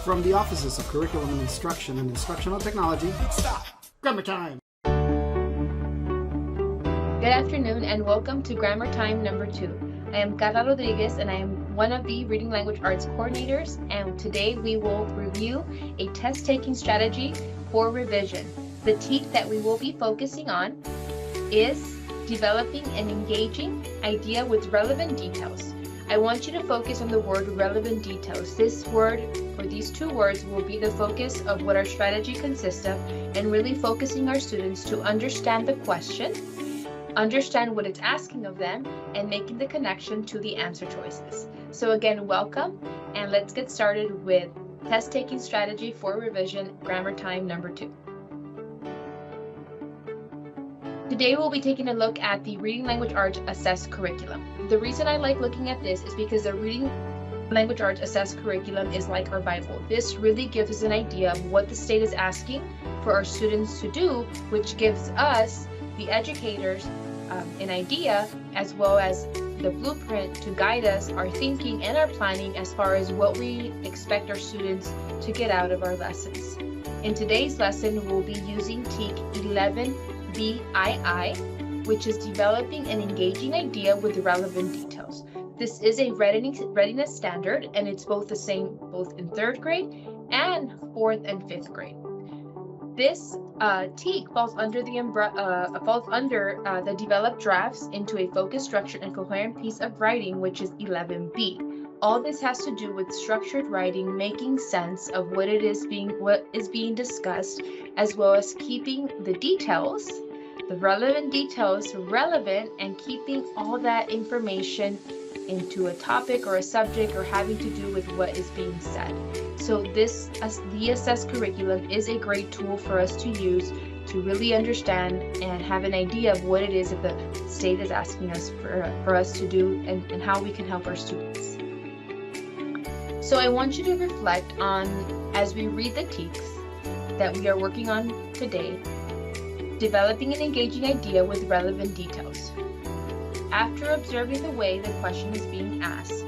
From the offices of Curriculum and Instruction and Instructional Technology, stop! Grammar time! Good afternoon and welcome to Grammar Time number 2. I am Carla Rodriguez and I am one of the Reading Language Arts coordinators, and today we will review a test-taking strategy for revision. The TEAC that we will be focusing on is developing an engaging idea with relevant details. I want you to focus on the word relevant details. This word, or these two words, will be the focus of what our strategy consists of, and really focusing our students to understand the question, understand what it's asking of them, and making the connection to the answer choices. So again, welcome, and let's get started with test-taking strategy for revision, Grammar Time number 2. Today we'll be taking a look at the Reading Language Arts Assessed Curriculum. The reason I like looking at this is because the Reading Language Arts Assessed Curriculum is like our Bible. This really gives us an idea of what the state is asking for our students to do, which gives us, the educators, an idea as well as the blueprint to guide us, our thinking and our planning as far as what we expect our students to get out of our lessons. In today's lesson, we'll be using TEAC 11BII, which is developing an engaging idea with relevant details. This is a readiness standard, and it's both the same both in 3rd grade and 4th and 5th grade. This TEAC falls under the developed drafts into a focused, structured, and coherent piece of writing, which is 11B. All this has to do with structured writing, making sense of what is being discussed, as well as keeping the details, the relevant details, relevant, and keeping all that information into a topic or a subject or having to do with what is being said. So the assessed curriculum is a great tool for us to use to really understand and have an idea of what it is that the state is asking us for us to do and how we can help our students. So I want you to reflect on, as we read the TEACs that we are working on today, developing an engaging idea with relevant details. After observing the way the question is being asked,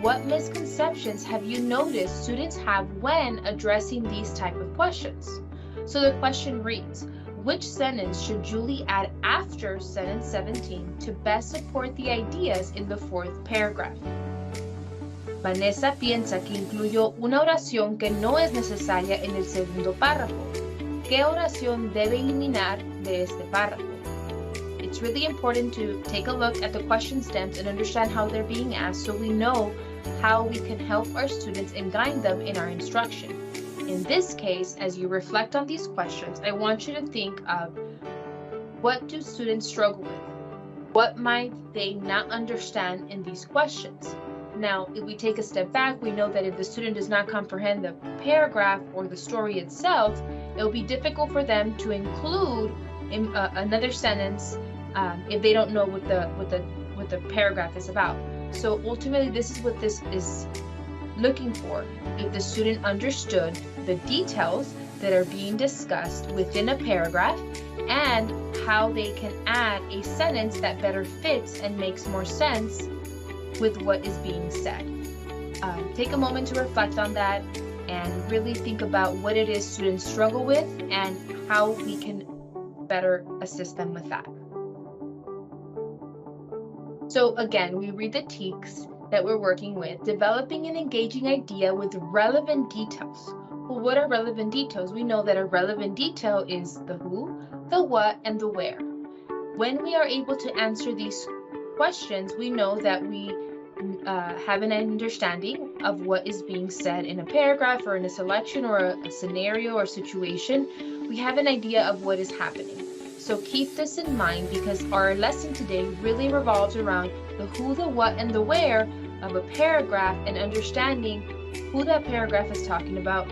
what misconceptions have you noticed students have when addressing these type of questions? So the question reads, which sentence should Julie add after sentence 17 to best support the ideas in the 4th paragraph? Vanessa piensa que incluyó una oración que no es necesaria en el segundo párrafo. ¿Qué oración debe eliminar de este párrafo? It's really important to take a look at the question stems and understand how they're being asked so we know how we can help our students and guide them in our instruction. In this case, as you reflect on these questions, I want you to think of, what do students struggle with? What might they not understand in these questions? Now, if we take a step back, we know that if the student does not comprehend the paragraph or the story itself, it will be difficult for them to include another sentence if they don't know what the paragraph is about. So ultimately, this is what this is looking for. If the student understood the details that are being discussed within a paragraph and how they can add a sentence that better fits and makes more sense with what is being said. Take a moment to reflect on that and really think about what it is students struggle with and how we can better assist them with that. So again, we read the TEACs that we're working with, developing an engaging idea with relevant details. Well, what are relevant details? We know that a relevant detail is the who, the what, and the where. When we are able to answer these questions, we know that we have an understanding of what is being said in a paragraph or in a selection or a scenario or situation. We have an idea of what is happening. So keep this in mind because our lesson today really revolves around the who, the what, and the where of a paragraph and understanding who that paragraph is talking about,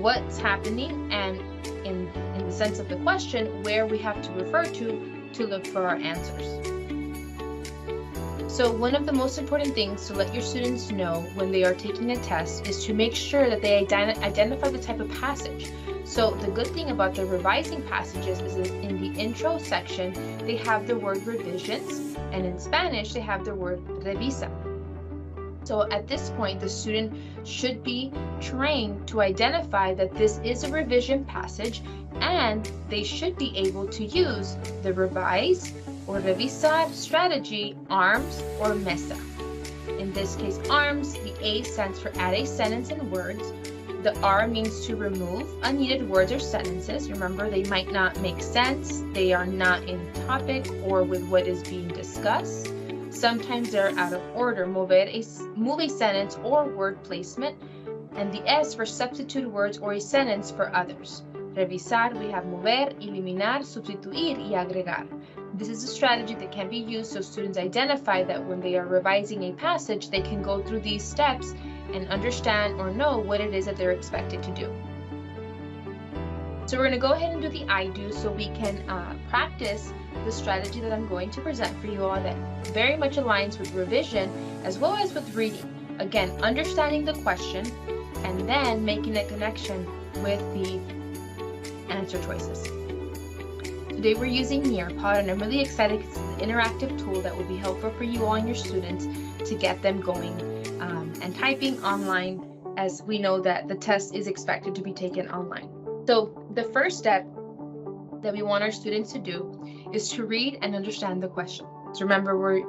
what's happening, and in the sense of the question, where we have to refer to look for our answers. So one of the most important things to let your students know when they are taking a test is to make sure that they identify the type of passage. So the good thing about the revising passages is that in the intro section, they have the word revisions, and in Spanish, they have the word revisa. So at this point, the student should be trained to identify that this is a revision passage, and they should be able to use the revise or revisar strategy, ARMS or MESA. In this case, ARMS, the A stands for add a sentence and words. The R means to remove unneeded words or sentences. Remember, they might not make sense, they are not in topic or with what is being discussed. Sometimes they're out of order, move a sentence or word placement. And the S for substitute words or a sentence for others. Revisar, we have mover, eliminar, sustituir, y agregar. This is a strategy that can be used so students identify that when they are revising a passage, they can go through these steps and understand or know what it is that they're expected to do. So we're going to go ahead and do the I do so we can practice the strategy that I'm going to present for you all that very much aligns with revision as well as with reading. Again, understanding the question and then making a connection with the answer choices. Today we're using Nearpod, and I'm really excited because it's an interactive tool that will be helpful for you all and your students to get them going and typing online, as we know that the test is expected to be taken online. So the first step that we want our students to do is to read and understand the question. So remember, we're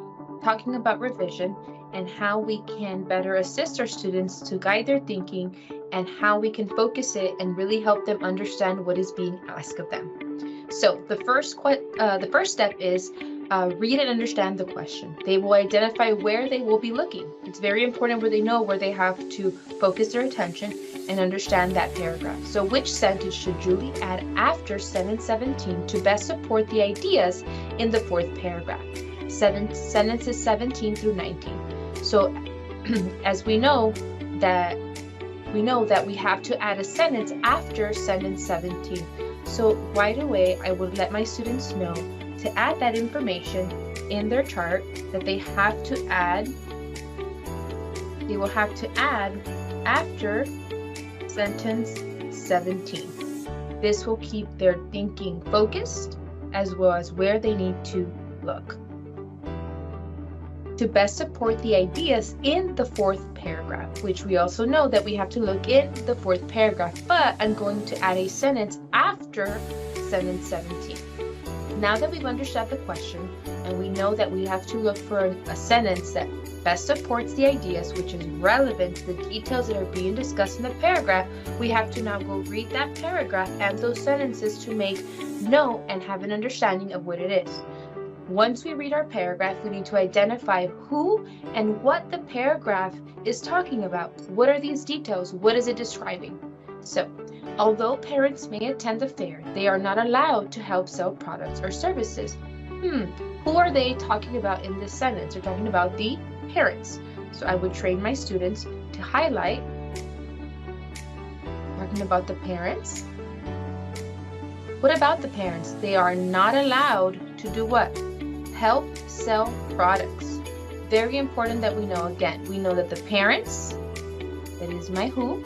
talking about revision and how we can better assist our students to guide their thinking and how we can focus it and really help them understand what is being asked of them. So the first step is read and understand the question. They will identify where they will be looking. It's very important where they know where they have to focus their attention and understand that paragraph. So which sentence should Julie add after sentence 17 to best support the ideas in the fourth paragraph? Sentences 17 through 19. So as we know that we have to add a sentence after sentence 17. So right away, I would let my students know to add that information in their chart that they have to add. They will have to add after sentence 17. This will keep their thinking focused as well as where they need to look to best support the ideas in the fourth paragraph, which we also know that we have to look in the fourth paragraph, but I'm going to add a sentence after sentence 17. Now that we've understood the question and we know that we have to look for a sentence that best supports the ideas, which is relevant to the details that are being discussed in the paragraph, we have to now go read that paragraph and those sentences to make know and have an understanding of what it is. Once we read our paragraph, we need to identify who and what the paragraph is talking about. What are these details? What is it describing? So, although parents may attend the fair, they are not allowed to help sell products or services. Who are they talking about in this sentence? They're talking about the parents. So I would train my students to highlight, talking about the parents. What about the parents? They are not allowed to do what? Help sell products. Very important that we know. Again, we know that the parents, that is my who,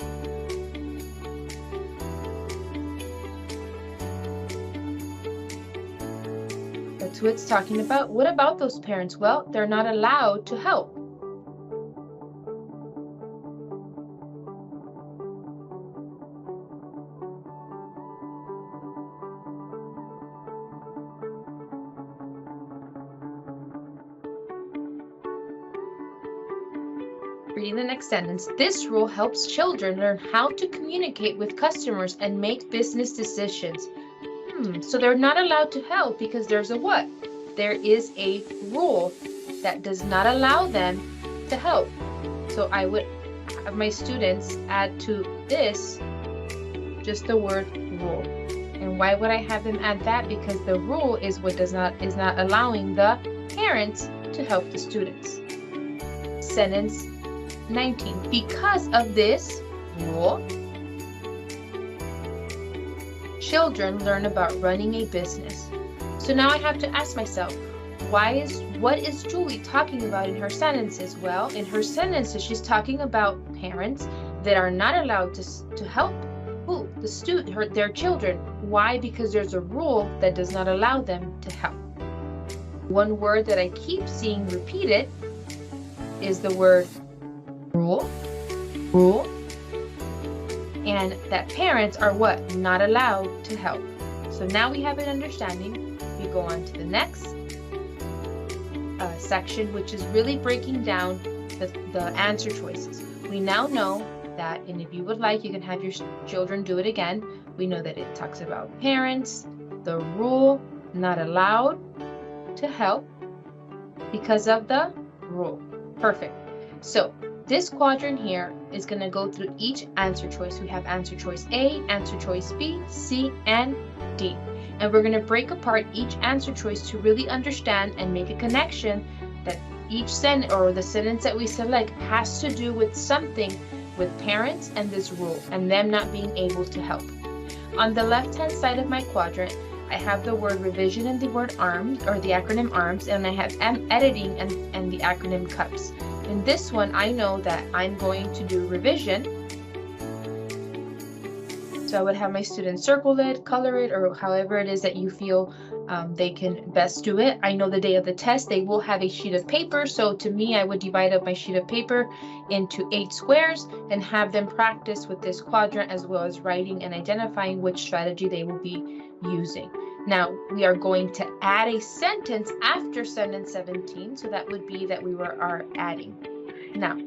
that's who it's talking about. What about those parents? Well, they're not allowed to help. Reading the next sentence, this rule helps children learn how to communicate with customers and make business decisions. So they're not allowed to help because there's a what? There is a rule that does not allow them to help. So I would have my students add to this just the word rule. And why would I have them add that? Because the rule is what is not allowing the parents to help the students. Sentence 19. Because of this rule, children learn about running a business. So now I have to ask myself, what is Julie talking about in her sentences? Well, in her sentences, she's talking about parents that are not allowed to help who? Their children. Why? Because there's a rule that does not allow them to help. One word that I keep seeing repeated is the word rule, and that parents are what? Not allowed to help. So now we have an understanding. We go on to the next section, which is really breaking down the answer choices. We now know that, and if you would like, you can have your children do it again. We know that it talks about parents, the rule, not allowed to help because of the rule. Perfect. So this quadrant here is going to go through each answer choice. We have answer choice A, answer choice B, C, and D. And we're going to break apart each answer choice to really understand and make a connection that each sentence or the sentence that we select has to do with something with parents and this rule and them not being able to help. On the left-hand side of my quadrant, I have the word revision and the word arms, or the acronym ARMS, and I have editing and the acronym CUPS. In this one, I know that I'm going to do revision. So I would have my students circle it, color it, or however it is that you feel they can best do it. I know the day of the test, they will have a sheet of paper. So to me, I would divide up my sheet of paper into 8 squares and have them practice with this quadrant as well as writing and identifying which strategy they will be using. Now, we are going to add a sentence after sentence 17. So that would be that we are adding. Now,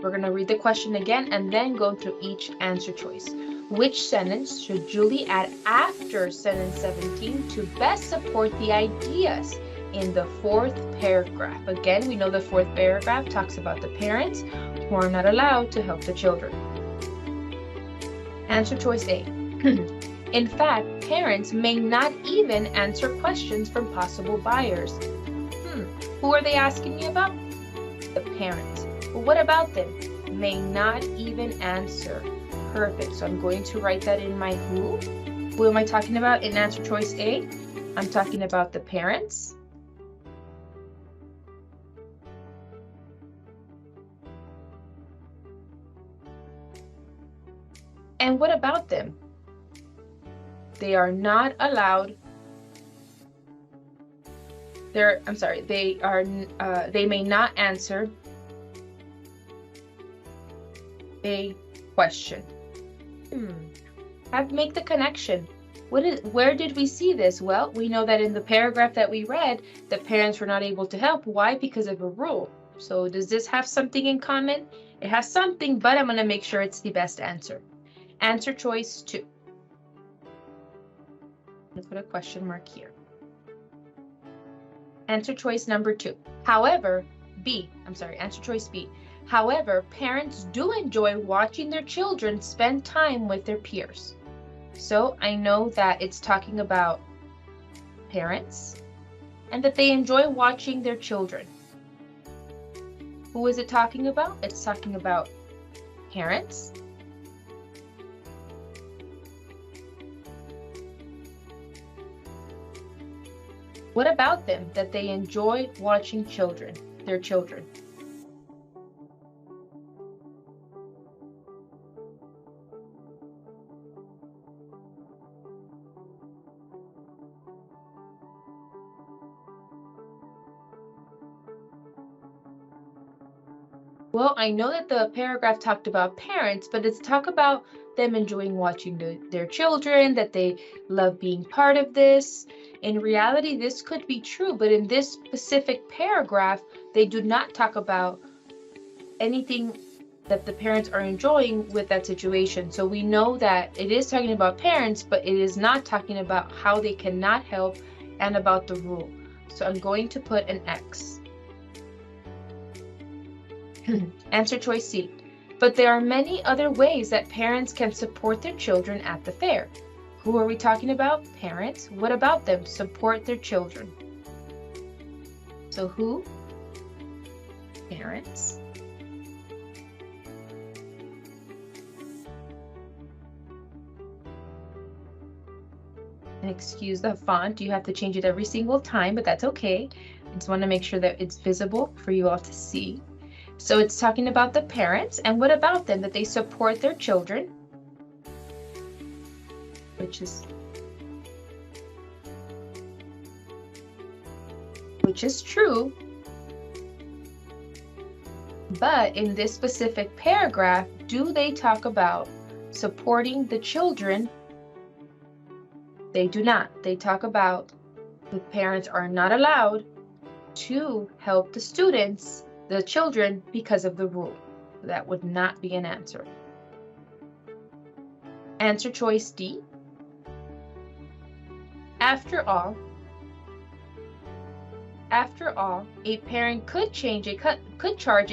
we're going to read the question again and then go through each answer choice. Which sentence should Julie add after sentence 17 to best support the ideas in the 4th paragraph? Again, we know the 4th paragraph talks about the parents who are not allowed to help the children. Answer choice A. In fact, parents may not even answer questions from possible buyers. Who are they asking me about? The parents. Well, what about them? May not even answer. Perfect. So I'm going to write that in my who. Who am I talking about in answer choice A? I'm talking about the parents. And what about them? They are not allowed. They may not answer a question. Make the connection. Where did we see this? Well, we know that in the paragraph that we read, the parents were not able to help. Why? Because of a rule. So does this have something in common? It has something, but I'm going to make sure it's the best answer. Answer choice 2. I'm going to put a question mark here. Answer choice number 2. However, answer choice B. However, parents do enjoy watching their children spend time with their peers. So I know that it's talking about parents and that they enjoy watching their children. Who is it talking about? It's talking about parents. What about them that they enjoy watching their children? Well, I know that the paragraph talked about parents, but it's talk about them enjoying watching their children, that they love being part of this. In reality, this could be true, but in this specific paragraph, they do not talk about anything that the parents are enjoying with that situation. So we know that it is talking about parents, but it is not talking about how they cannot help and about the rule. So I'm going to put an X. Answer choice C. But there are many other ways that parents can support their children at the fair. Who are we talking about? Parents. What about them? Support their children. So who? Parents. And excuse the font. You have to change it every single time, but that's okay. I just want to make sure that it's visible for you all to see. So it's talking about the parents, and what about them? That they support their children, which is true, But in this specific paragraph, do they talk about supporting the children? They do not. They talk about the parents are not allowed to help the students, the children, because of the rule. That would not be an answer. Answer choice D. After all, a parent could charge a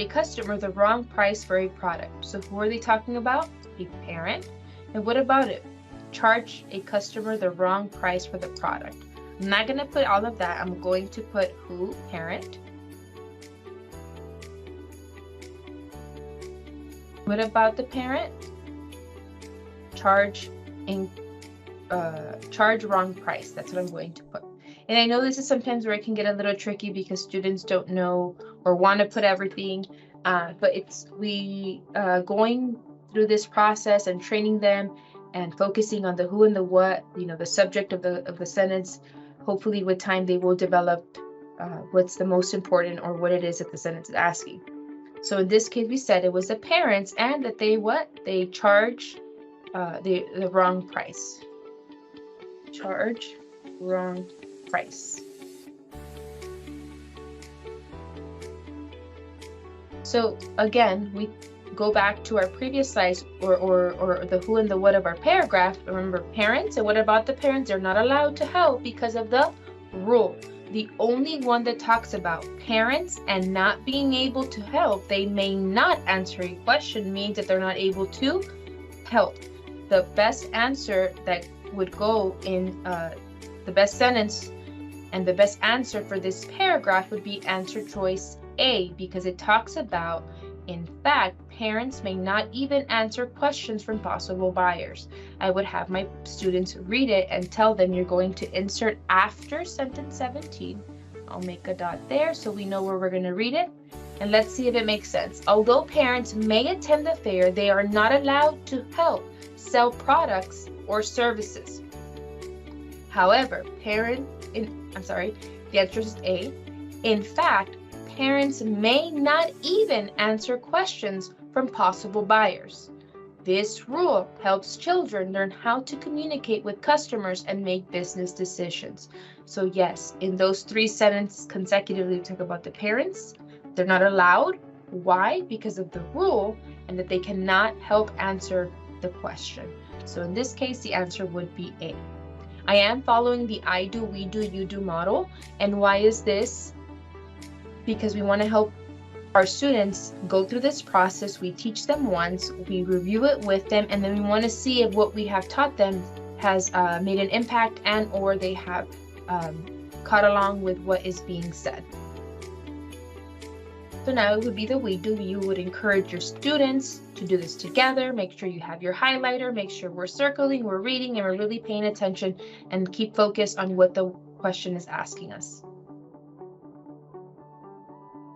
customer the wrong price for a product. So who are they talking about? A parent. And what about it? Charge a customer the wrong price for the product. I'm not going to put all of that. I'm going to put who? Parent. What about the parent? Charge wrong price. That's what I'm going to put. And I know this is sometimes where it can get a little tricky because students don't know or want to put everything, but we going through this process and training them and focusing on the who and the what, the subject of the sentence. Hopefully with time they will develop what's the most important or what it is that the sentence is asking. So in this case, we said it was the parents and that they charge the wrong price. Charge wrong price. So again, we go back to our previous slides or the who and the what of our paragraph. Remember, parents, and what about the parents? They're not allowed to help because of the rule. The only one that talks about parents and not being able to help, they may not answer a question, means that they're not able to help. The best answer that would go in the best sentence and the best answer for this paragraph would be answer choice A, because it talks about, in fact, parents may not even answer questions from possible buyers. I would have my students read it and tell them you're going to insert after sentence 17. I'll make a dot there so we know where we're going to read it. And let's see if it makes sense. Although parents may attend the fair, they are not allowed to help sell products or services. However, the answer is A. In fact, parents may not even answer questions from possible buyers. This rule helps children learn how to communicate with customers and make business decisions. So yes, in those three sentences consecutively, we talk about the parents. They're not allowed. Why? Because of the rule, and that they cannot help answer the question. So in this case, the answer would be A. I am following the I do, we do, you do model. And why is this? Because we want to help our students go through this process. We teach them once, we review it with them, and then we want to see if what we have taught them has made an impact and or they have caught along with what is being said. So now it would be the we do. You would encourage your students to do this together. Make sure you have your highlighter, make sure we're circling, we're reading, and we're really paying attention and keep focused on what the question is asking us.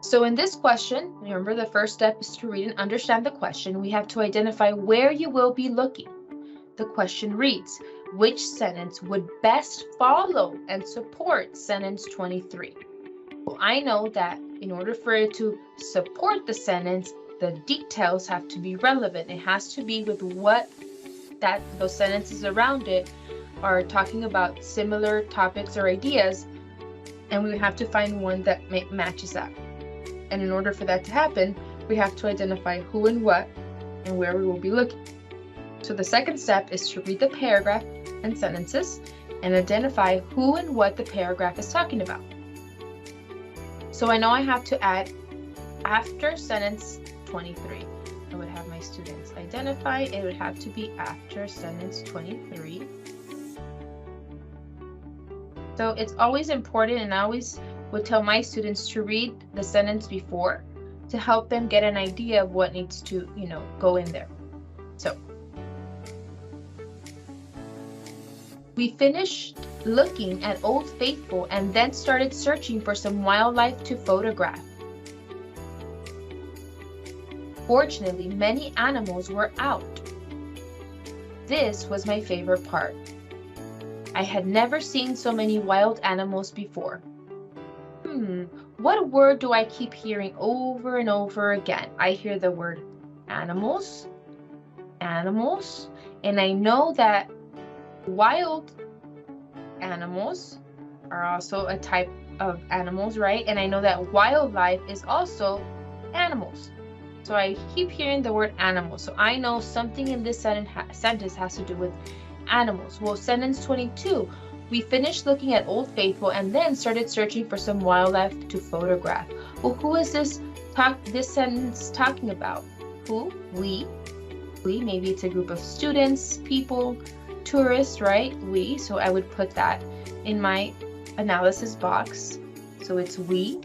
So in this question, remember the first step is to read and understand the question. We have to identify where you will be looking. The question reads, which sentence would best follow and support sentence 23? Well, I know that in order for it to support the sentence, the details have to be relevant. It has to be with what those sentences around it are talking about, similar topics or ideas, and we have to find one that matches that. And in order for that to happen, we have to identify who and what and where we will be looking. So the second step is to read the paragraph and sentences and identify who and what the paragraph is talking about. So I know I have to add after sentence 23. I would have my students identify. It would have to be after sentence 23. So it's always important, and I always would tell my students to read the sentence before to help them get an idea of what needs to, go in there. So we finished looking at Old Faithful and then started searching for some wildlife to photograph. Fortunately, many animals were out. This was my favorite part. I had never seen so many wild animals before. what word do I keep hearing over and over again? I hear the word animals, animals, and I know that wild animals are also a type of animals, right? And I know that wildlife is also animals. So I keep hearing the word animals. So I know something in this sentence has to do with animals. Well, sentence 22, we finished looking at Old Faithful and then started searching for some wildlife to photograph. Well, who is this sentence talking about? Who? We. Maybe it's a group of students, people, tourists, right? We. So I would put that in my analysis box. So it's we.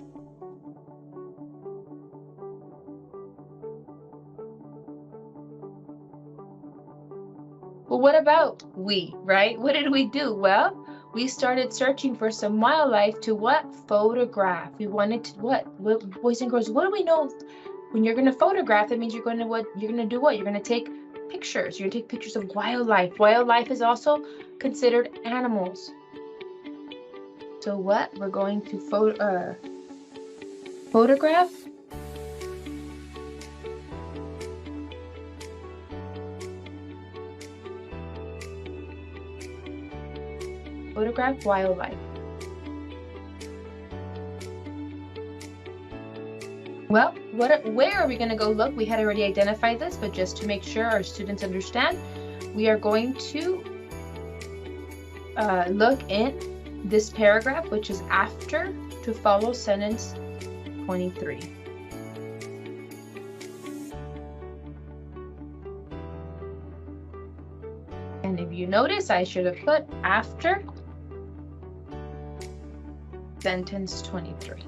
Well, what about we, right? What did we do? Well, we started searching for some wildlife to what? Photograph. We wanted to what? Boys and girls, what do we know? When you're going to photograph, that means you're going to what? You're going to do what? You're going to take pictures. You're going to take pictures of wildlife. Wildlife is also considered animals. So what? We're going to photograph. Photograph wildlife. Well, where are we going to go look? We had already identified this, but just to make sure our students understand, we are going to look in this paragraph, which is after, to follow sentence 23. And if you notice, I should have put after sentence 23.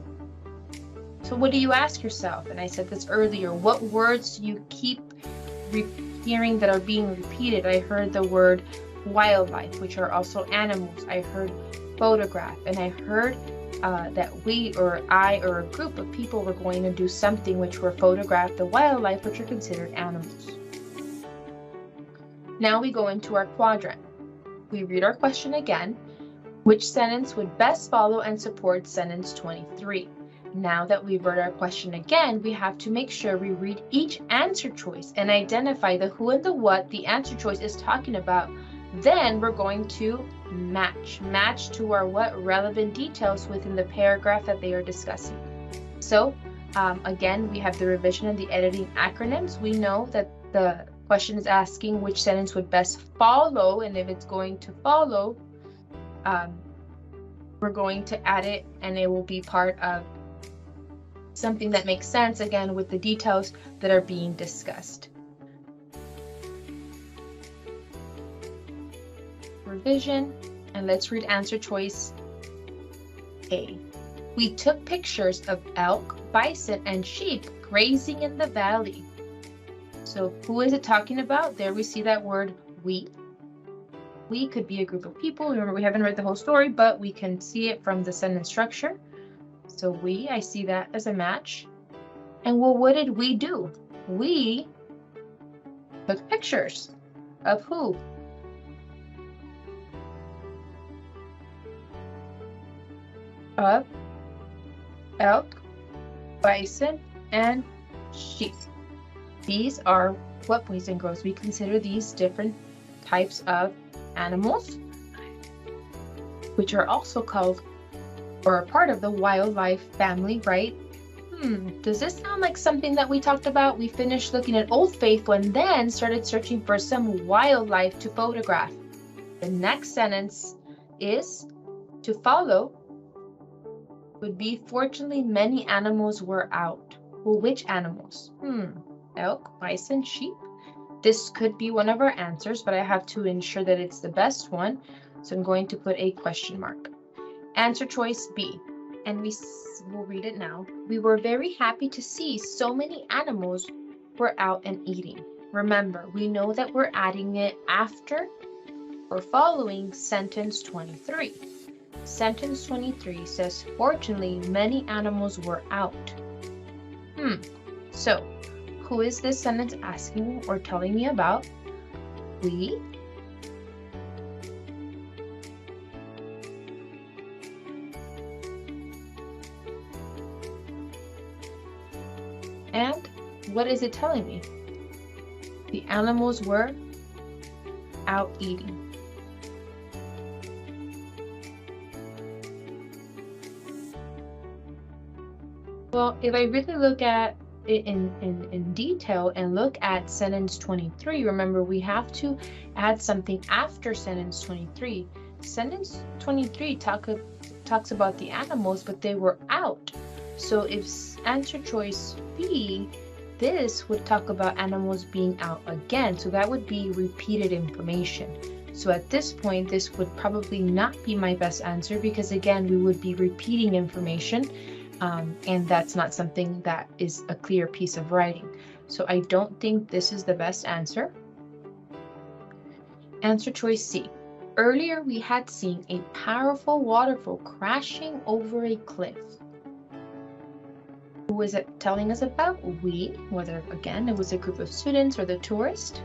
So what do you ask yourself? And I said this earlier, what words do you keep hearing that are being repeated? I heard the word wildlife, which are also animals. I heard photograph, and I heard that we or I or a group of people were going to do something which were photograph the wildlife, which are considered animals. Now we go into our quadrant. We read our question again. Which sentence would best follow and support sentence 23? Now that we've read our question again, we have to make sure we read each answer choice and identify the who and the what the answer choice is talking about. Then we're going to match to our what relevant details within the paragraph that they are discussing. So again, we have the revision and the editing acronyms. We know that the question is asking which sentence would best follow, and if it's going to follow, we're going to add it, and it will be part of something that makes sense, again, with the details that are being discussed. Revision, and let's read answer choice A. We took pictures of elk, bison, and sheep grazing in the valley. So who is it talking about? There we see that word we. We could be a group of people. Remember, we haven't read the whole story, but we can see it from the sentence structure. So we, I see that as a match. And well, what did we do? We took pictures of who? Of elk, bison, and sheep. These are what, boys and girls? We consider these different types of animals, which are also called or a part of the wildlife family, right? Does this sound like something that we talked about? We finished looking at Old Faithful and then started searching for some wildlife to photograph. The next sentence is to follow would be, fortunately, many animals were out. Well, which animals? Elk, bison, sheep. This could be one of our answers, but I have to ensure that it's the best one. So I'm going to put a question mark. Answer choice B, and we'll read it now. We were very happy to see so many animals were out and eating. Remember, we know that we're adding it after or following sentence 23. Sentence 23 says, fortunately, many animals were out. So, who is this sentence asking or telling me about? We. And what is it telling me? The animals were out eating. Well, if I really look at it in detail and look at sentence 23, remember we have to add something after sentence 23. Sentence 23 talks about the animals, but they were out. So if answer choice B, this would talk about animals being out again. So that would be repeated information. So at this point, this would probably not be my best answer because again, we would be repeating information. And that's not something that is a clear piece of writing. So I don't think this is the best answer. Answer choice C. Earlier, we had seen a powerful waterfall crashing over a cliff. Who was it telling us about? We, whether again it was a group of students or the tourist.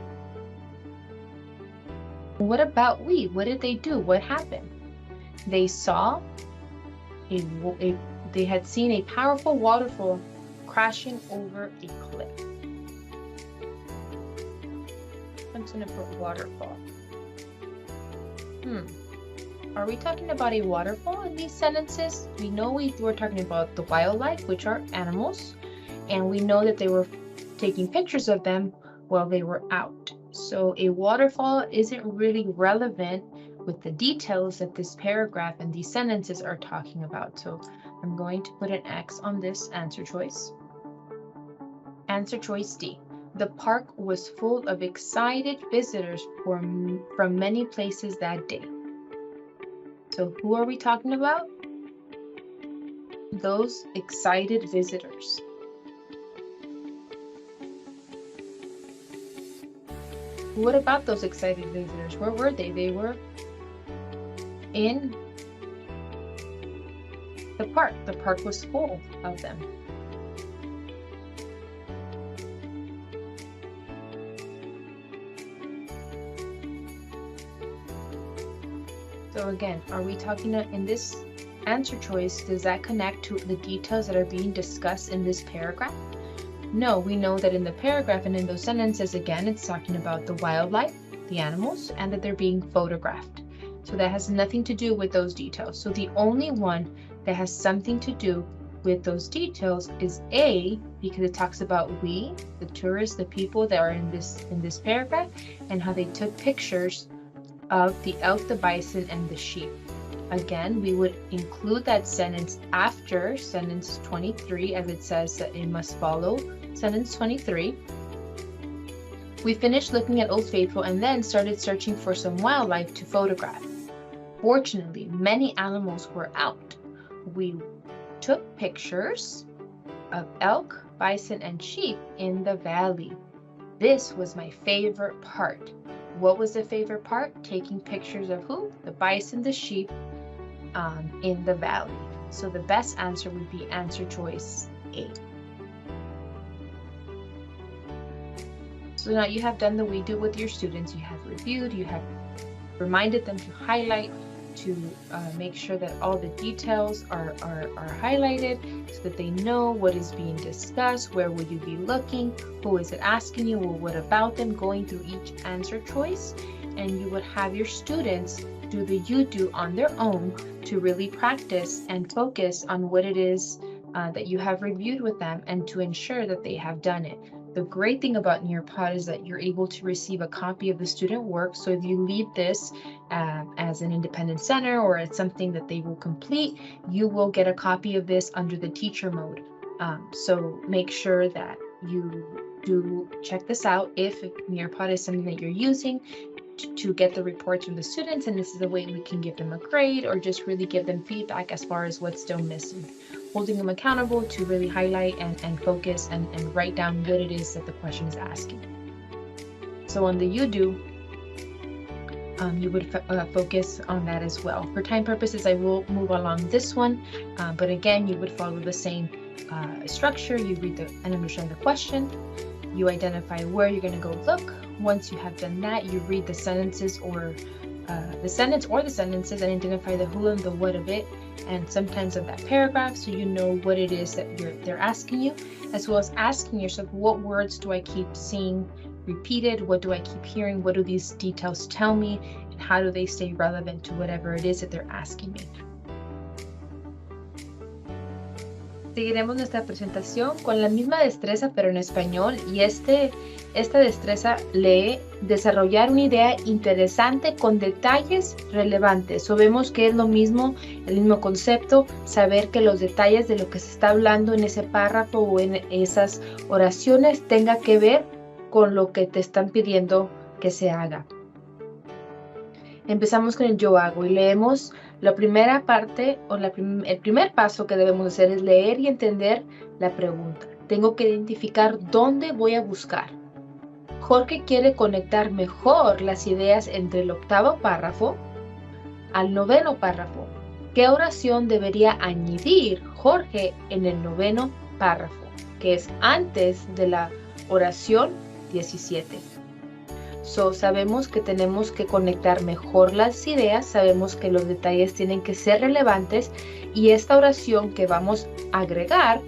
What about we? What did they do? What happened? They saw they had seen a powerful waterfall crashing over a cliff. I'm just gonna put waterfall. Are we talking about a waterfall in these sentences? We know we were talking about the wildlife, which are animals, and we know that they were taking pictures of them while they were out. So a waterfall isn't really relevant with the details that this paragraph and these sentences are talking about. So I'm going to put an X on this answer choice. Answer choice D. The park was full of excited visitors from many places that day. So who are we talking about? Those excited visitors. What about those excited visitors? Where were they? They were in the park. The park was full of them. So again, are we talking in this answer choice, does that connect to the details that are being discussed in this paragraph? No, we know that in the paragraph and in those sentences, again, it's talking about the wildlife, the animals, and that they're being photographed. So that has nothing to do with those details. So the only one that has something to do with those details is A, because it talks about we, the tourists, the people that are in this paragraph, and how they took pictures of the elk, the bison, and the sheep. Again, we would include that sentence after sentence 23, as it says that it must follow sentence 23. We finished looking at Old Faithful and then started searching for some wildlife to photograph. Fortunately, many animals were out. We took pictures of elk, bison, and sheep in the valley. This was my favorite part. What was the favorite part? Taking pictures of who? The bison, the sheep, in the valley. So the best answer would be answer choice A. So now you have done the we do with your students. You have reviewed, you have reminded them to highlight, to make sure that all the details are highlighted so that they know what is being discussed, where will you be looking, who is it asking you, or what about them, going through each answer choice. And you would have your students do the you do on their own to really practice and focus on what it is that you have reviewed with them and to ensure that they have done it. The great thing about Nearpod is that you're able to receive a copy of the student work. So if you leave this as an independent center or as something that they will complete, you will get a copy of this under the teacher mode. So make sure that you do check this out if Nearpod is something that you're using to get the reports from the students, and this is a way we can give them a grade or just really give them feedback as far as what's still missing. Holding them accountable to really highlight and focus and write down what it is that the question is asking. So on the you do, you would focus on that as well. For time purposes, I will move along this one, but again, you would follow the same structure. You read and understand the question. You identify where you're going to go look. Once you have done that, you read the sentences or the sentence or the sentences and identify the who and the what of it. and sometimes of that paragraph, so you know what it is that they're asking you, as well as asking yourself, what words do I keep seeing repeated? What do I keep hearing? What do these details tell me? And how do they stay relevant to whatever it is that they're asking me? Seguiremos nuestra presentación con la misma destreza, pero en español, y esta destreza lee desarrollar una idea interesante con detalles relevantes. O vemos que es lo mismo, el mismo concepto, saber que los detalles de lo que se está hablando en ese párrafo o en esas oraciones tenga que ver con lo que te están pidiendo que se haga. Empezamos con el yo hago y leemos la primera parte o el primer paso que debemos hacer es leer y entender la pregunta. Tengo que identificar dónde voy a buscar. Jorge quiere conectar mejor las ideas entre el 8º párrafo al 9º párrafo. ¿Qué oración debería añadir Jorge en el 9º párrafo? Que es antes de la oración 17. Sabemos que tenemos que conectar mejor las ideas, sabemos que los detalles tienen que ser relevantes y esta oración que vamos a agregar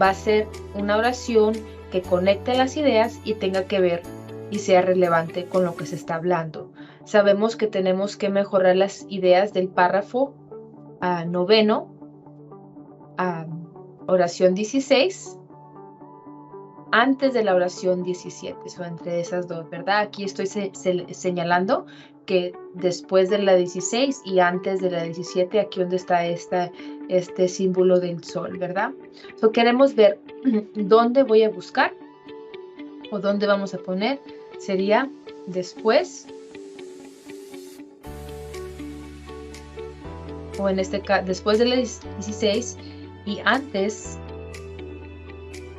va a ser una oración que conecte las ideas y tenga que ver y sea relevante con lo que se está hablando. Sabemos que tenemos que mejorar las ideas del párrafo 9º, oración 16, antes de la oración 17, o entre esas dos, ¿verdad? Aquí estoy señalando que después de la 16 y antes de la 17, aquí donde está este símbolo del sol, ¿verdad? Queremos ver dónde voy a buscar o dónde vamos a poner. Sería después, o en este caso, después de la 16 y antes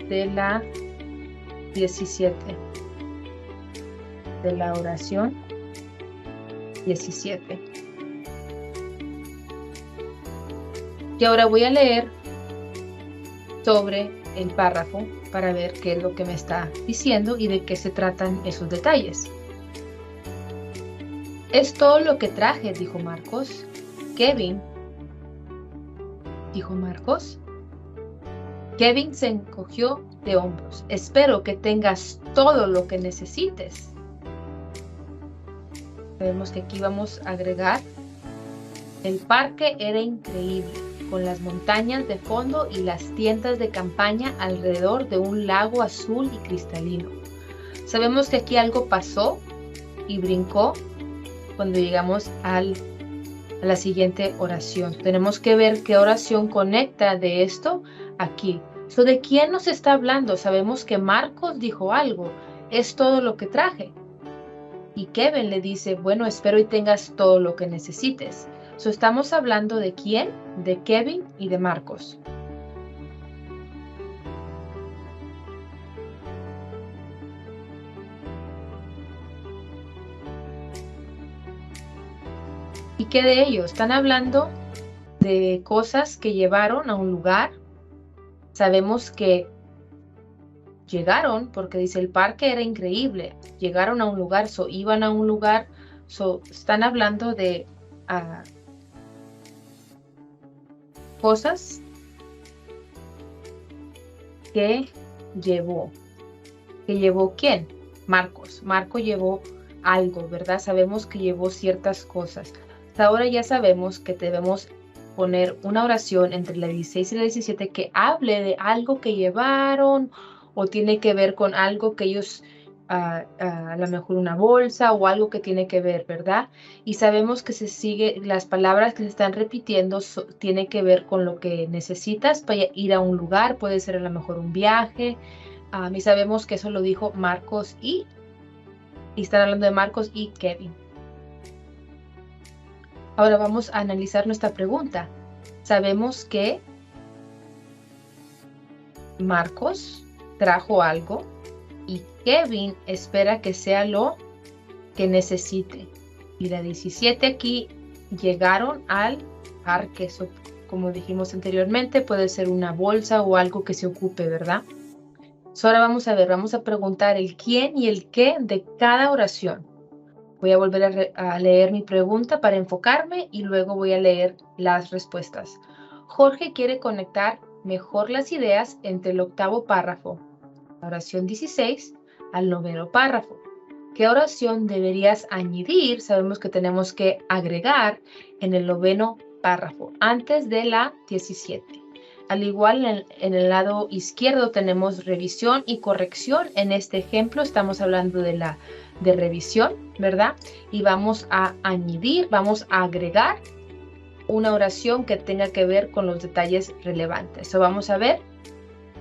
de la 17 de la oración 17. Y ahora voy a leer sobre el párrafo para ver qué es lo que me está diciendo y de qué se tratan esos detalles. Es todo lo que traje, dijo Marcos. Kevin, dijo Marcos. Kevin se encogió de hombros. Espero que tengas todo lo que necesites. Vemos que aquí vamos a agregar. El parque era increíble, con las montañas de fondo y las tiendas de campaña alrededor de un lago azul y cristalino. Sabemos que aquí algo pasó y brincó cuando llegamos a la siguiente oración. Tenemos que ver qué oración conecta de esto aquí. ¿De quién nos está hablando? Sabemos que Marcos dijo algo. Es todo lo que traje. Y Kevin le dice, bueno, espero y tengas todo lo que necesites. Estamos hablando de quién, de Kevin y de Marcos. ¿Y qué de ellos? Están hablando de cosas que llevaron a un lugar. Sabemos que llegaron, porque dice el parque era increíble. Llegaron a un lugar, iban a un lugar. Están hablando de cosas que llevó. ¿Que llevó quién? Marcos. Marco llevó algo, ¿verdad? Sabemos que llevó ciertas cosas. Ahora ya sabemos que debemos poner una oración entre la 16 y la 17 que hable de algo que llevaron o tiene que ver con algo que ellos, a lo mejor una bolsa o algo que tiene que ver, ¿verdad? Y sabemos que se sigue, las palabras que se están repitiendo tiene que ver con lo que necesitas para ir a un lugar, puede ser a lo mejor un viaje, y sabemos que eso lo dijo Marcos y están hablando de Marcos y Kevin. Ahora vamos a analizar nuestra pregunta. Sabemos que Marcos trajo algo y Kevin espera que sea lo que necesite. Y la 17 aquí llegaron al parque. Como dijimos anteriormente, puede ser una bolsa o algo que se ocupe, ¿verdad? Ahora vamos a preguntar el quién y el qué de cada oración. Voy a volver a leer mi pregunta para enfocarme y luego voy a leer las respuestas. Jorge quiere conectar mejor las ideas entre el octavo párrafo, la oración 16, al noveno párrafo. ¿Qué oración deberías añadir? Sabemos que tenemos que agregar en el noveno párrafo, antes de la 17. Al igual, en el lado izquierdo tenemos revisión y corrección. En este ejemplo estamos hablando de revisión, ¿verdad? Y vamos a añadir, vamos a agregar una oración que tenga que ver con los detalles relevantes. So, vamos a ver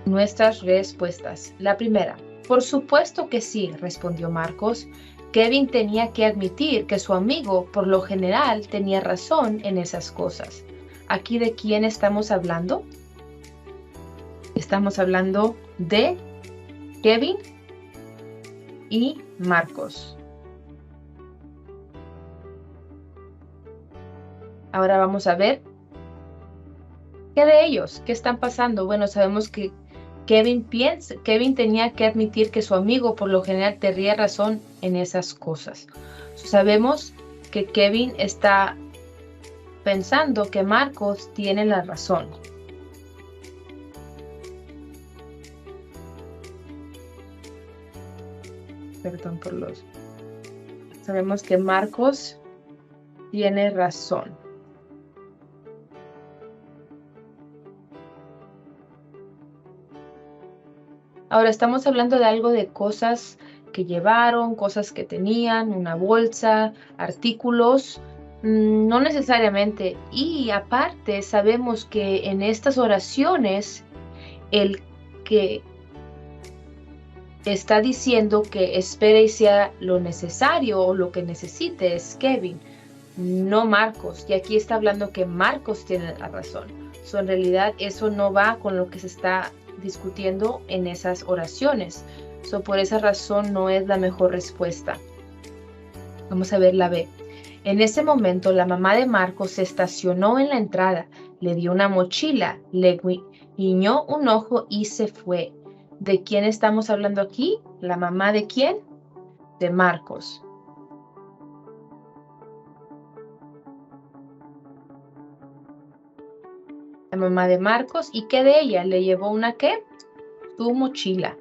nuestras respuestas. La primera, por supuesto que sí, respondió Marcos. Kevin tenía que admitir que su amigo, por lo general, tenía razón en esas cosas. ¿Aquí de quién estamos hablando? Estamos hablando de Kevin y Marcos. Ahora vamos a ver qué de ellos, qué están pasando. Bueno, sabemos que Kevin tenía que admitir que su amigo por lo general tenía razón en esas cosas. Sabemos que Kevin está pensando que Marcos tiene la razón. Perdón por los... Sabemos que Marcos tiene razón. Ahora estamos hablando de algo de cosas que llevaron, cosas que tenían, una bolsa, artículos, no necesariamente. Y aparte sabemos que en estas oraciones el que está diciendo que espere y sea lo necesario o lo que necesite es Kevin, no Marcos. Y aquí está hablando que Marcos tiene la razón. So, en realidad eso no va con lo que se está discutiendo en esas oraciones. So, por esa razón no es la mejor respuesta. Vamos a ver la B. En ese momento la mamá de Marcos se estacionó en la entrada, le dio una mochila, le guiñó un ojo y se fue. ¿De quién estamos hablando aquí? ¿La mamá de quién? De Marcos. La mamá de Marcos. ¿Y qué de ella? ¿Le llevó una qué? Su mochila.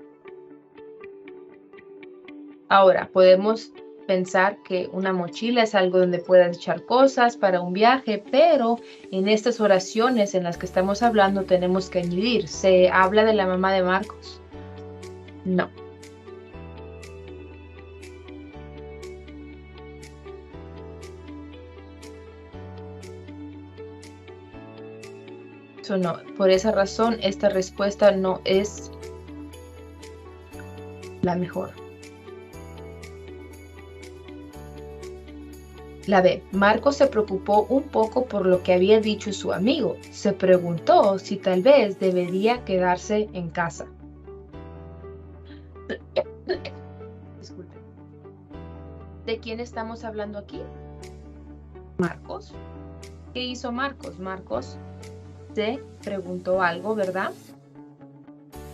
Ahora, podemos pensar que una mochila es algo donde puedas echar cosas para un viaje, pero en estas oraciones en las que estamos hablando tenemos que añadir. ¿Se habla de la mamá de Marcos? No. So, no. Por esa razón, esta respuesta no es la mejor. La B. Marcos se preocupó un poco por lo que había dicho su amigo. Se preguntó si tal vez debería quedarse en casa. Disculpen. ¿De quién estamos hablando aquí? Marcos. ¿Qué hizo Marcos? Marcos se preguntó algo, ¿verdad?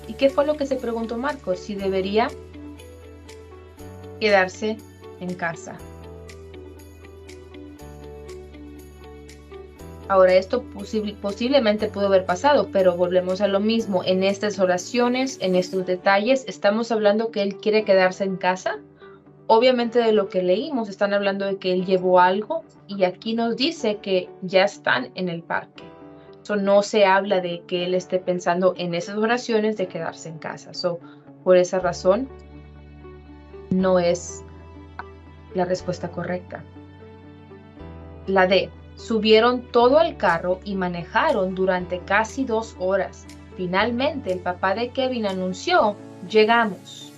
¿Y qué fue lo que se preguntó Marcos? Si debería quedarse en casa. Ahora, esto posiblemente pudo haber pasado, pero volvemos a lo mismo. En estas oraciones, en estos detalles, estamos hablando que él quiere quedarse en casa. Obviamente de lo que leímos, están hablando de que él llevó algo y aquí nos dice que ya están en el parque. So, no se habla de que él esté pensando en esas oraciones de quedarse en casa. So, por esa razón, no es la respuesta correcta. La D. Subieron todo al carro y manejaron durante casi 2 horas. Finalmente, el papá de Kevin anunció, llegamos.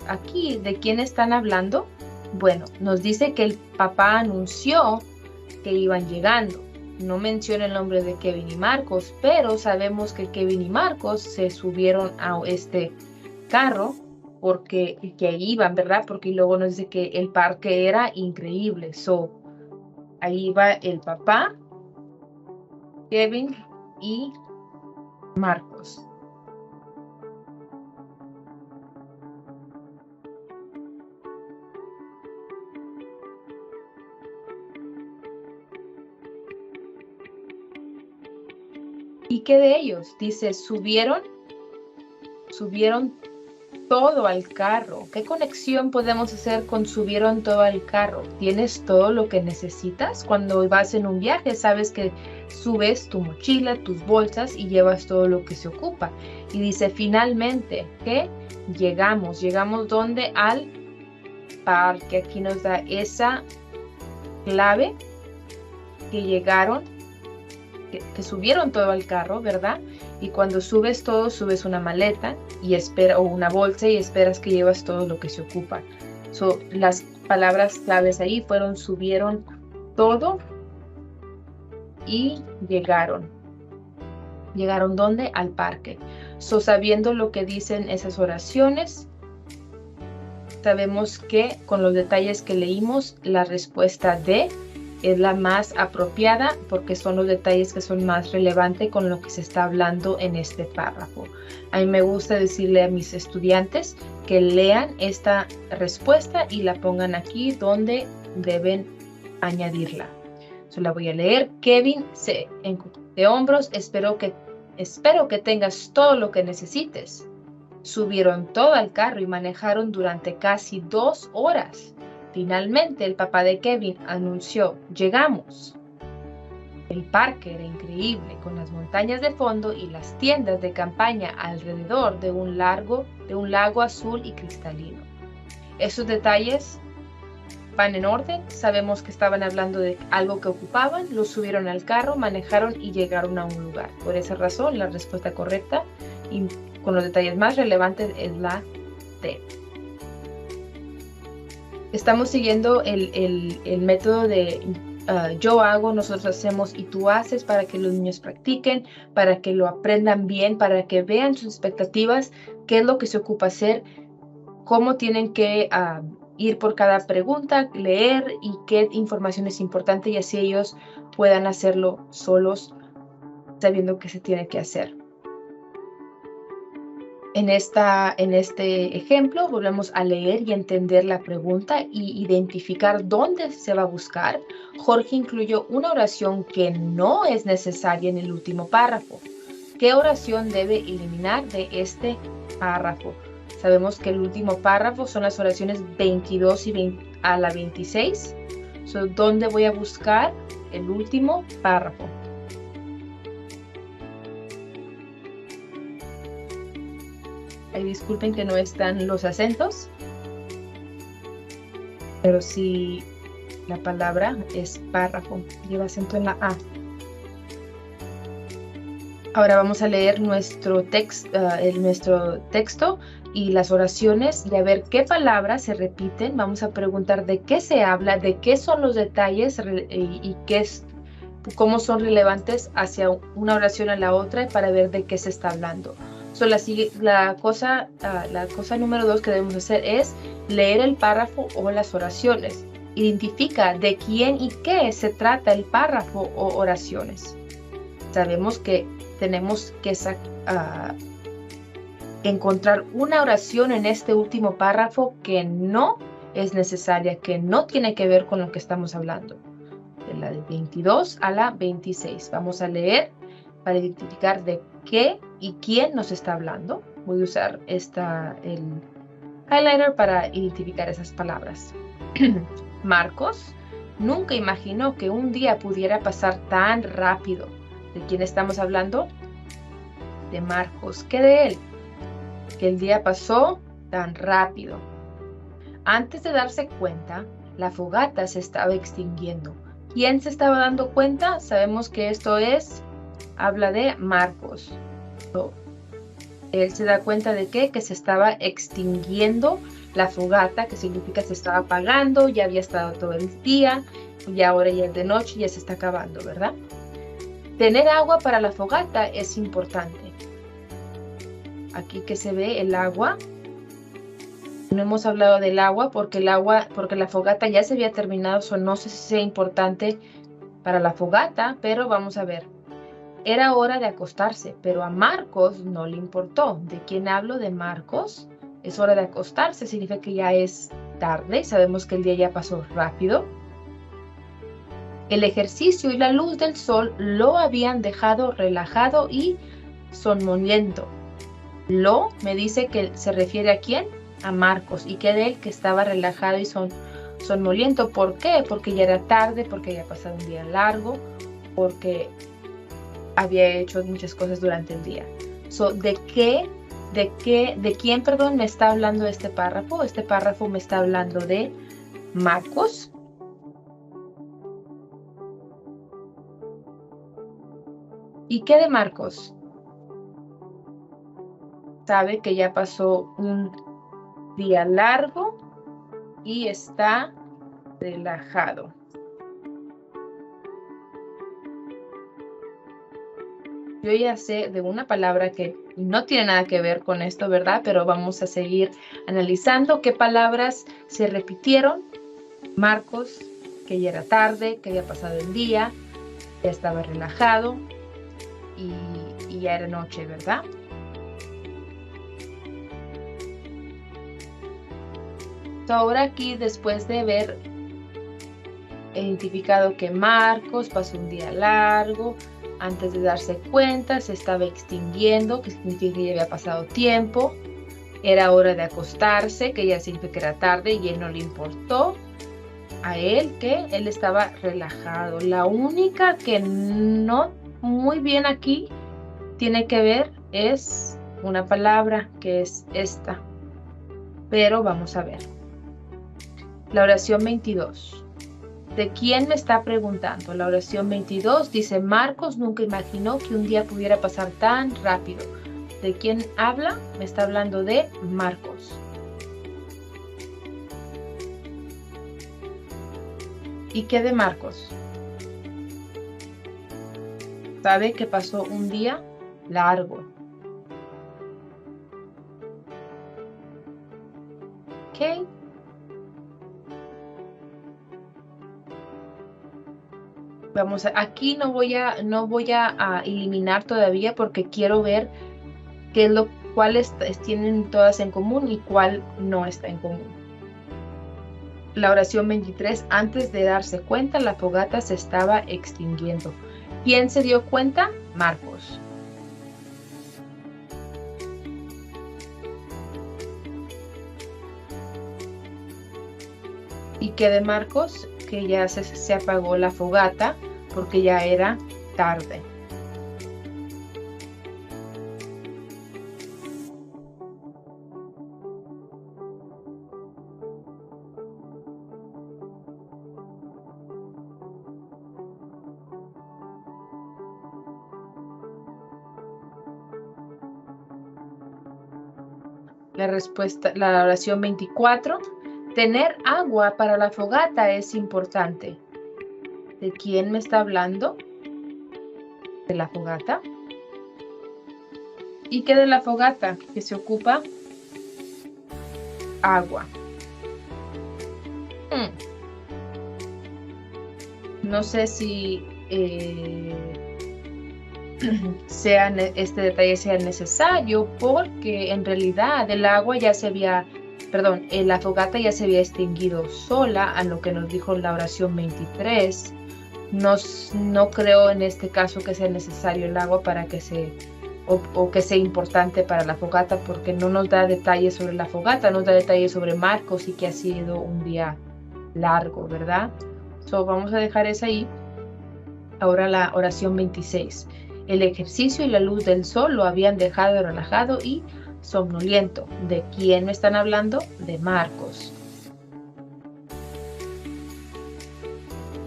Aquí, ¿de quién están hablando? Bueno, nos dice que el papá anunció que iban llegando. No menciona el nombre de Kevin y Marcos, pero sabemos que Kevin y Marcos se subieron a este carro porque que iban, ¿verdad? Porque luego nos dice que el parque era increíble. So, ahí va el papá, Kevin y Marcos. ¿Y qué de ellos? Dice, subieron todo al carro. ¿Qué conexión podemos hacer con subieron todo al carro? ¿Tienes todo lo que necesitas? Cuando vas en un viaje, sabes que subes tu mochila, tus bolsas y llevas todo lo que se ocupa. Y dice, finalmente, ¿qué? Llegamos. ¿Llegamos dónde? Al parque. Aquí nos da esa clave que llegaron, que subieron todo al carro, ¿verdad? Y cuando subes todo, subes una maleta o una bolsa y esperas que llevas todo lo que se ocupa. Las palabras claves ahí fueron subieron todo y llegaron. ¿Llegaron dónde? Al parque. Sabiendo lo que dicen esas oraciones, sabemos que con los detalles que leímos, la respuesta D es la más apropiada porque son los detalles que son más relevantes con lo que se está hablando en este párrafo. A mí me gusta decirle a mis estudiantes que lean esta respuesta y la pongan aquí donde deben añadirla. La voy a leer. Kevin se encogió de hombros. Espero que tengas todo lo que necesites. Subieron todo al carro y manejaron durante casi 2 horas. Finalmente, el papá de Kevin anunció, llegamos. El parque era increíble, con las montañas de fondo y las tiendas de campaña alrededor de un lago azul y cristalino. Esos detalles van en orden. Sabemos que estaban hablando de algo que ocupaban, lo subieron al carro, manejaron y llegaron a un lugar. Por esa razón, la respuesta correcta y con los detalles más relevantes es la D. Estamos siguiendo el método de yo hago, nosotros hacemos y tú haces para que los niños practiquen, para que lo aprendan bien, para que vean sus expectativas, qué es lo que se ocupa hacer, cómo tienen que ir por cada pregunta, leer y qué información es importante y así ellos puedan hacerlo solos sabiendo qué se tiene que hacer. En este ejemplo, volvemos a leer y entender la pregunta y identificar dónde se va a buscar. Jorge incluyó una oración que no es necesaria en el último párrafo. ¿Qué oración debe eliminar de este párrafo? Sabemos que el último párrafo son las oraciones 22 a la 26. ¿Dónde voy a buscar el último párrafo? Ay, disculpen que no están los acentos, pero sí la palabra es párrafo, lleva acento en la A. Ahora vamos a leer nuestro texto y las oraciones y a ver qué palabras se repiten. Vamos a preguntar de qué se habla, de qué son los detalles y cómo son relevantes hacia una oración a la otra para ver de qué se está hablando. La cosa número 2 que debemos hacer es leer el párrafo o las oraciones. Identifica de quién y qué se trata el párrafo o oraciones. Sabemos que tenemos que encontrar una oración en este último párrafo que no es necesaria, que no tiene que ver con lo que estamos hablando. De la de 22 a la 26. Vamos a leer para identificar de qué y quién nos está hablando. Voy a usar el highlighter para identificar esas palabras. Marcos nunca imaginó que un día pudiera pasar tan rápido. ¿De quién estamos hablando? De Marcos. ¿Qué de él? Que el día pasó tan rápido. Antes de darse cuenta, la fogata se estaba extinguiendo. ¿Quién se estaba dando cuenta? Sabemos que esto habla de Marcos. Él se da cuenta de ¿qué? Que se estaba extinguiendo la fogata, que significa se estaba apagando, ya había estado todo el día, y ahora ya es de noche, ya se está acabando, ¿verdad? Tener agua para la fogata es importante. Aquí que se ve el agua. No hemos hablado del agua porque la fogata ya se había terminado, no sé si sea importante para la fogata, pero vamos a ver. Era hora de acostarse, pero a Marcos no le importó. ¿De quién hablo? De Marcos. Es hora de acostarse, significa que ya es tarde. Sabemos que el día ya pasó rápido. El ejercicio y la luz del sol lo habían dejado relajado y somnoliento. Lo me dice que se refiere a quién, a Marcos, y que de él que estaba relajado y somnoliento. ¿Por qué? Porque ya era tarde, porque había pasado un día largo, porque había hecho muchas cosas durante el día. ¿De quién, perdón, me está hablando este párrafo? Este párrafo me está hablando de Marcos. ¿Y qué de Marcos? Sabe que ya pasó un día largo y está relajado. Yo ya sé de una palabra que no tiene nada que ver con esto, ¿verdad? Pero vamos a seguir analizando qué palabras se repitieron. Marcos, que ya era tarde, que había pasado el día, ya estaba relajado y ya era noche, ¿verdad? Ahora aquí, después de haber identificado que Marcos pasó un día largo, antes de darse cuenta se estaba extinguiendo, que significa que ya había pasado tiempo, era hora de acostarse, que ya significa que era tarde y él no le importó a él que él estaba relajado. La única que no muy bien aquí tiene que ver es una palabra que es esta, pero vamos a ver. La oración 22. ¿De quién me está preguntando? La oración 22 dice, Marcos nunca imaginó que un día pudiera pasar tan rápido. ¿De quién habla? Me está hablando de Marcos. ¿Y qué de Marcos? Sabe que pasó un día largo. ¿Ok? Vamos a, aquí no voy a eliminar todavía porque quiero ver cuáles tienen todas en común y cuál no está en común. La oración 23, antes de darse cuenta, la fogata se estaba extinguiendo. ¿Quién se dio cuenta? Marcos. ¿Y qué de Marcos? Que ya se apagó la fogata porque ya era tarde. La respuesta, la oración 24. Tener agua para la fogata es importante. ¿De quién me está hablando? ¿De la fogata? ¿Y qué de la fogata? Que se ocupa agua. No sé si este detalle sea necesario porque en realidad el agua ya se había, la fogata ya se había extinguido sola, a lo que nos dijo la oración 23. No creo en este caso que sea necesario el agua para que que sea importante para la fogata, porque no nos da detalles sobre la fogata, nos da detalles sobre Marcos y que ha sido un día largo, ¿verdad? Vamos a dejar esa ahí. Ahora la oración 26. El ejercicio y la luz del sol lo habían dejado relajado y somnoliento. ¿De quién me están hablando? De Marcos.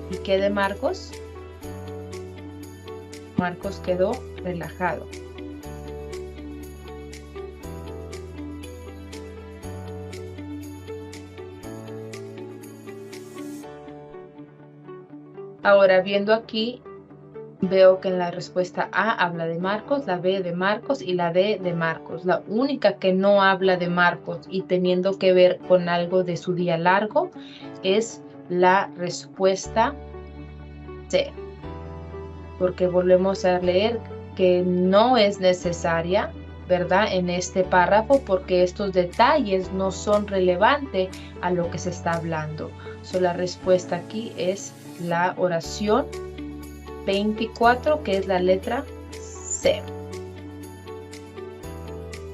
¿Y qué de Marcos? Marcos quedó relajado. Ahora, viendo aquí, veo que en la respuesta A habla de Marcos, la B de Marcos y la D de Marcos. La única que no habla de Marcos y teniendo que ver con algo de su día largo es la respuesta C. Porque volvemos a leer que no es necesaria ¿verdad? En este párrafo, porque estos detalles no son relevantes a lo que se está hablando. So, la respuesta aquí es la oración 24, que es la letra C.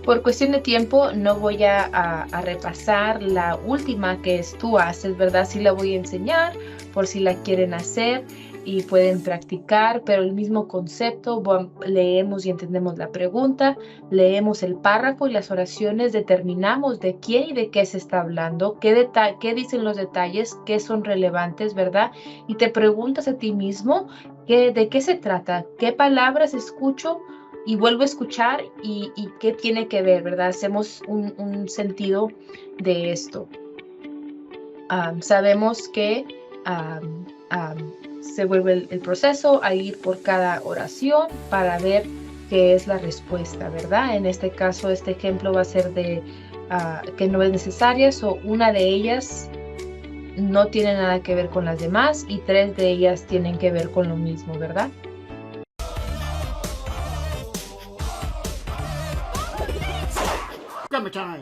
Por cuestión de tiempo no voy a repasar la última, que es tú haces, ¿verdad? Sí la voy a enseñar por si la quieren hacer y pueden practicar, pero el mismo concepto, leemos y entendemos la pregunta, leemos el párrafo y las oraciones, determinamos de quién y de qué se está hablando, qué dicen los detalles, qué son relevantes, ¿verdad? Y te preguntas a ti mismo de qué se trata, qué palabras escucho y vuelvo a escuchar y qué tiene que ver, ¿verdad? Hacemos un sentido de esto. Sabemos que se vuelve el proceso a ir por cada oración para ver qué es la respuesta, ¿verdad? En este caso, este ejemplo va a ser de que no es necesaria, una de ellas no tiene nada que ver con las demás y 3 de ellas tienen que ver con lo mismo, ¿verdad? Grammar time.